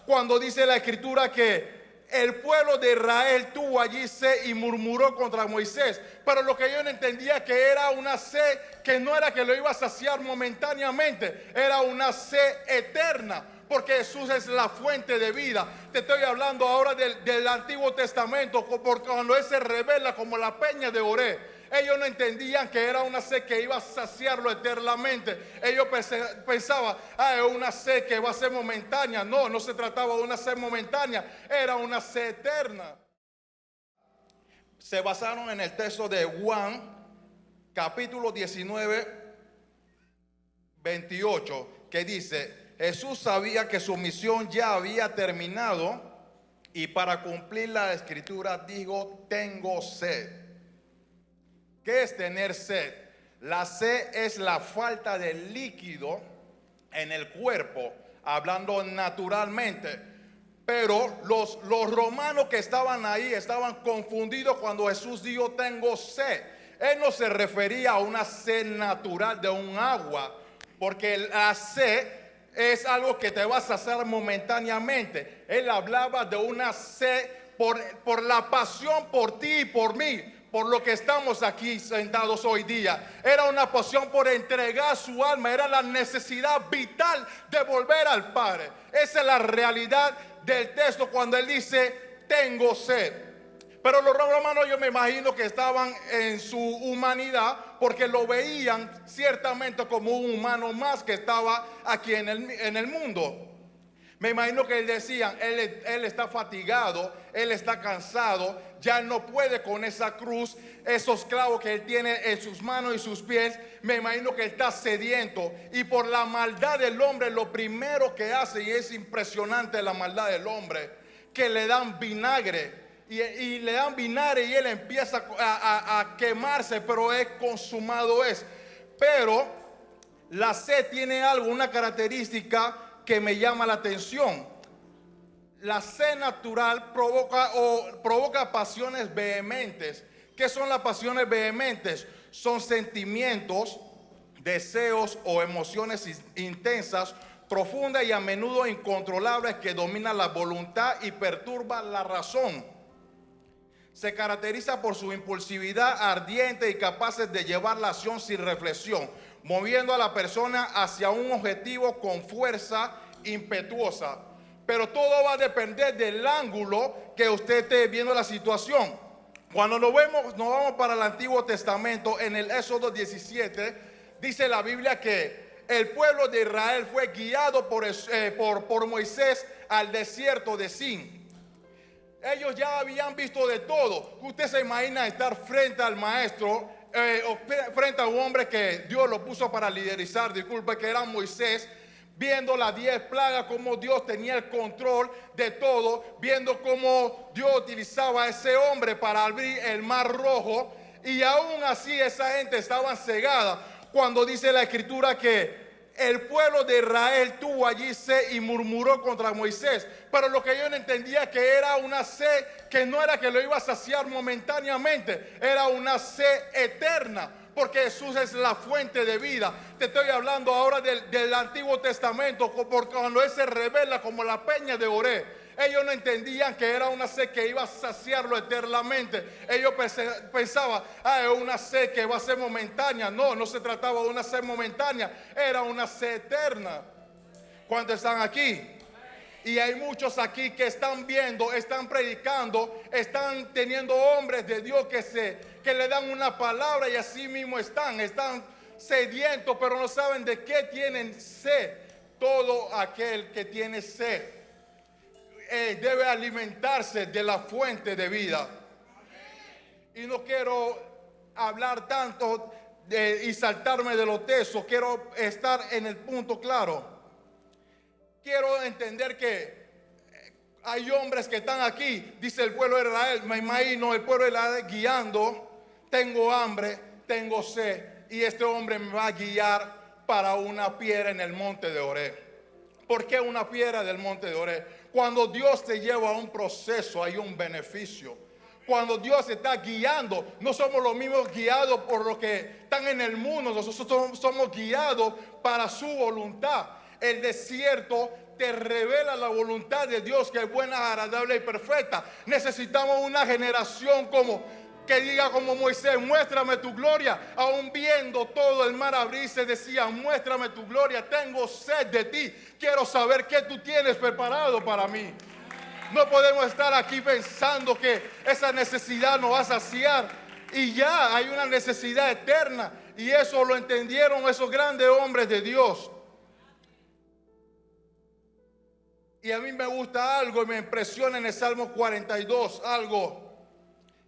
cuando dice la escritura que el pueblo de Israel tuvo allí sed y murmuró contra Moisés. Pero lo que yo no entendía que era una sed que no era que lo iba a saciar momentáneamente, era una sed eterna, porque Jesús es la fuente de vida. Te estoy hablando ahora del Antiguo Testamento, porque cuando Él se revela como la peña de Oré, ellos no entendían que era una sed que iba a saciarlo eternamente. Ellos pensaban, es una sed que va a ser momentánea. No, no se trataba de una sed momentánea, era una sed eterna. Se basaron en el texto de Juan, capítulo 19, 28, que dice: Jesús sabía que su misión ya había terminado y para cumplir la escritura dijo: tengo sed. ¿Qué es tener sed? La sed es la falta de líquido en el cuerpo, hablando naturalmente. Pero los romanos que estaban ahí estaban confundidos cuando Jesús dijo: tengo sed. Él no se refería a una sed natural de un agua, porque la sed es algo que te vas a hacer momentáneamente. Él hablaba de una sed por la pasión por ti y por mí, por lo que estamos aquí sentados hoy día. Era una pasión por entregar su alma, era la necesidad vital de volver al Padre. Esa es la realidad del texto cuando Él dice: tengo sed. Pero los romanos, yo me imagino que estaban en su humanidad, porque lo veían ciertamente como un humano más que estaba aquí en el mundo. Me imagino que decían: él está fatigado, él está cansado, ya no puede con esa cruz, esos clavos que él tiene en sus manos y sus pies. Me imagino que él está sediento, y por la maldad del hombre, lo primero que hace, y es impresionante la maldad del hombre, que le dan vinagre. Y le dan vinagre y él empieza a quemarse, pero es consumado es. Pero la sed tiene algo, una característica que me llama la atención. La sed natural provoca pasiones vehementes. ¿Qué son las pasiones vehementes? Son sentimientos, deseos o emociones intensas, profundas y a menudo incontrolables, que dominan la voluntad y perturban la razón. Se caracteriza por su impulsividad ardiente y capaces de llevar la acción sin reflexión, moviendo a la persona hacia un objetivo con fuerza impetuosa. Pero todo va a depender del ángulo que usted esté viendo la situación. Cuando nos vamos para el Antiguo Testamento, en el Éxodo 17, dice la Biblia que el pueblo de Israel fue guiado por Moisés al desierto de Sin. Ellos ya habían visto de todo. Usted se imagina estar frente al maestro, o frente a un hombre que Dios lo puso para liderizar, disculpe, que era Moisés, viendo las 10 plagas, cómo Dios tenía el control de todo, viendo cómo Dios utilizaba a ese hombre para abrir el mar rojo, y aún así esa gente estaba cegada. Cuando dice la escritura que el pueblo de Israel tuvo allí sed y murmuró contra Moisés. Pero lo que yo no entendía que era una sed que no era que lo iba a saciar momentáneamente, era una sed eterna, porque Jesús es la fuente de vida. Te estoy hablando ahora del Antiguo Testamento, porque cuando Él se revela como la peña de Oré, ellos no entendían que era una sed que iba a saciarlo eternamente. Ellos pensaban, es una sed que va a ser momentánea. No, no se trataba de una sed momentánea, era una sed eterna. ¿Cuántos están aquí? Y hay muchos aquí que están viendo, están predicando, están teniendo hombres de Dios que le dan una palabra y así mismo están sedientos, pero no saben de qué tienen sed. Todo aquel que tiene sed debe alimentarse de la fuente de vida. Y no quiero hablar tanto y saltarme de los textos, quiero estar en el punto claro. Quiero entender que hay hombres que están aquí, dice el pueblo de Israel, me imagino el pueblo de Israel guiando: tengo hambre, tengo sed, y este hombre me va a guiar para una piedra en el monte de Oré. ¿Por qué una piedra del monte de Oré? Cuando Dios te lleva a un proceso, hay un beneficio. Cuando Dios está guiando, no somos los mismos guiados por los que están en el mundo. Nosotros somos guiados para su voluntad. El desierto te revela la voluntad de Dios, que es buena, agradable y perfecta. Necesitamos una generación que diga como Moisés: muéstrame tu gloria. Aún viendo todo el mar abrirse, decía: muéstrame tu gloria, tengo sed de ti, quiero saber qué tú tienes preparado para mí. No podemos estar aquí pensando que esa necesidad nos va a saciar, y ya hay una necesidad eterna, y eso lo entendieron esos grandes hombres de Dios. Y a mí me gusta algo y me impresiona en el Salmo 42, algo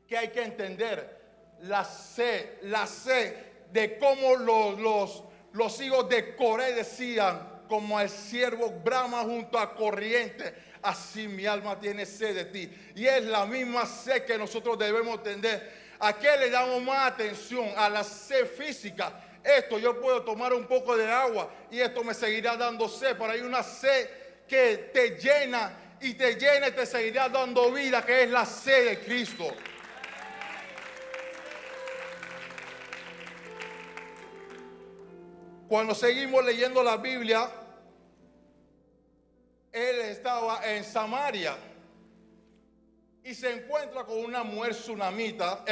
que hay que entender: la sed de cómo los hijos de Coré decían, como el siervo brama junto a corriente, así mi alma tiene sed de ti. Y es la misma sed que nosotros debemos entender. ¿A qué le damos más atención? A la sed física. Esto, yo puedo tomar un poco de agua y esto me seguirá dando sed, pero hay una sed que te llena y te seguirá dando vida, que es la sed de Cristo. Cuando seguimos leyendo la Biblia, él estaba en Samaria y se encuentra con una mujer tsunamita,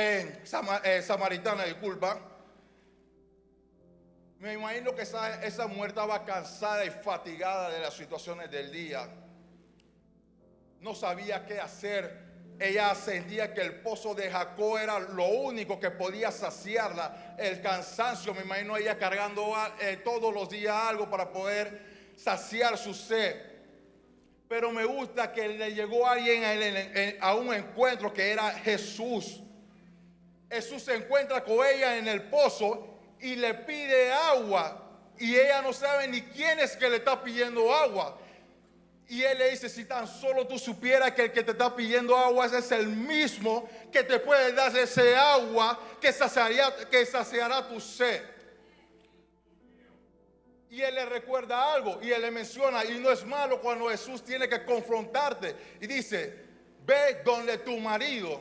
samaritana, disculpa. Me imagino que esa mujer estaba cansada y fatigada de las situaciones del día. No sabía qué hacer. Ella sentía que el pozo de Jacob era lo único que podía saciarla. El cansancio, me imagino ella cargando todos los días algo para poder saciar su sed. Pero me gusta que le llegó alguien a un encuentro, que era Jesús. Jesús se encuentra con ella en el pozo y le pide agua, y ella no sabe ni quién es que le está pidiendo agua. Y él le dice: si tan solo tú supieras que el que te está pidiendo agua es el mismo que te puede dar ese agua que saciará tu sed. Y él le recuerda algo y él le menciona, y no es malo cuando Jesús tiene que confrontarte y dice: ve donde tu marido.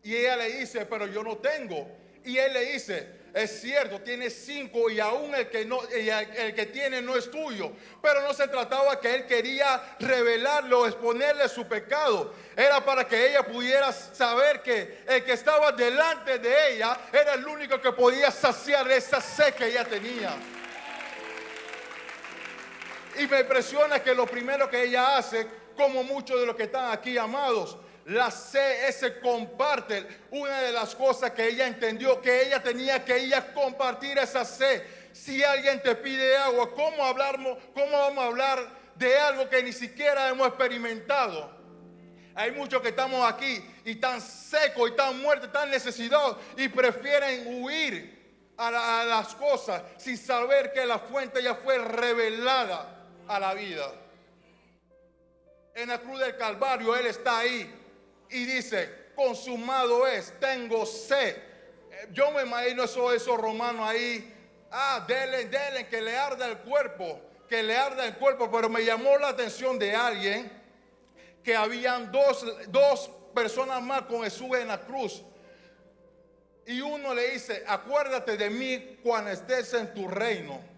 Y ella le dice: pero yo no tengo. Y él le dice: es cierto, tienes 5 y aún el que tiene no es tuyo. Pero no se trataba que él quería revelarle o exponerle su pecado. Era para que ella pudiera saber que el que estaba delante de ella era el único que podía saciar esa sed que ella tenía. Y me impresiona que lo primero que ella hace, como muchos de los que están aquí, amados, la sed se comparte. Una de las cosas que ella entendió, que ella tenía que ir a compartir esa sed. Si alguien te pide agua, ¿cómo vamos a hablar de algo que ni siquiera hemos experimentado? Hay muchos que estamos aquí y tan secos y tan muertos, tan necesitados, y prefieren huir a las cosas sin saber que la fuente ya fue revelada a la vida. En la cruz del Calvario Él está ahí y dice: consumado es, tengo sed. Yo me imagino esos romanos ahí: denle que le arda el cuerpo, pero me llamó la atención de alguien que habían dos personas más con Jesús en la cruz, y uno le dice: acuérdate de mí cuando estés en tu reino.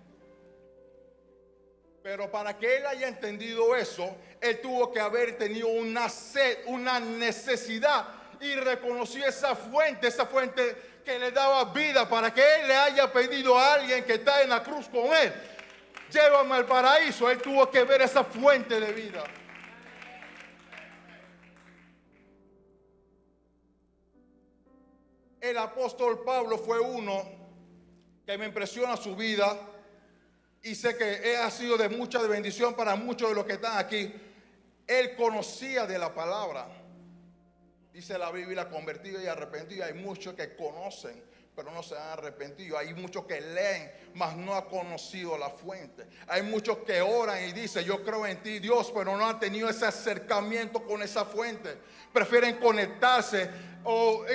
Pero para que él haya entendido eso, él tuvo que haber tenido una sed, una necesidad, y reconoció esa fuente que le daba vida, para que él le haya pedido a alguien que está en la cruz con él: llévame al paraíso. Él tuvo que ver esa fuente de vida. El apóstol Pablo fue uno que me impresiona su vida, y sé que ha sido de mucha bendición para muchos de los que están aquí. Él conocía de la palabra. Dice la Biblia: convertido y arrepentido. Hay muchos que conocen, pero no se han arrepentido. Hay muchos que leen, mas no han conocido la fuente. Hay muchos que oran y dicen: yo creo en ti, Dios, pero no han tenido ese acercamiento con esa fuente. Prefieren conectarse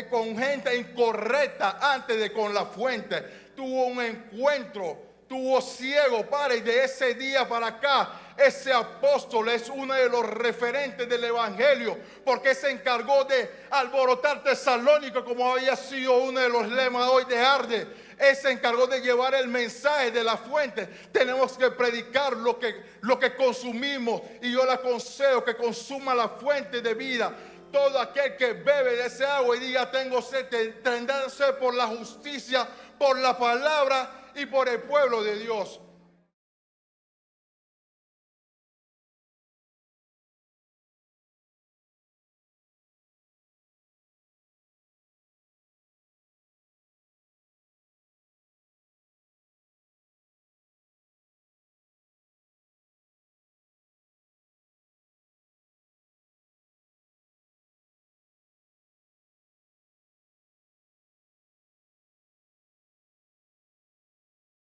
con gente incorrecta antes de con la fuente. Tuvo un encuentro, tuvo ciego, y de ese día para acá ese apóstol es uno de los referentes del evangelio, porque se encargó de alborotar Tesalónica, como había sido uno de los lemas hoy de Arde. Él se encargó de llevar el mensaje de la fuente. Tenemos que predicar lo que consumimos, y yo le aconsejo que consuma la fuente de vida. Todo aquel que bebe de ese agua y diga tengo sed, tendrá sed por la justicia, por la palabra y por el pueblo de Dios.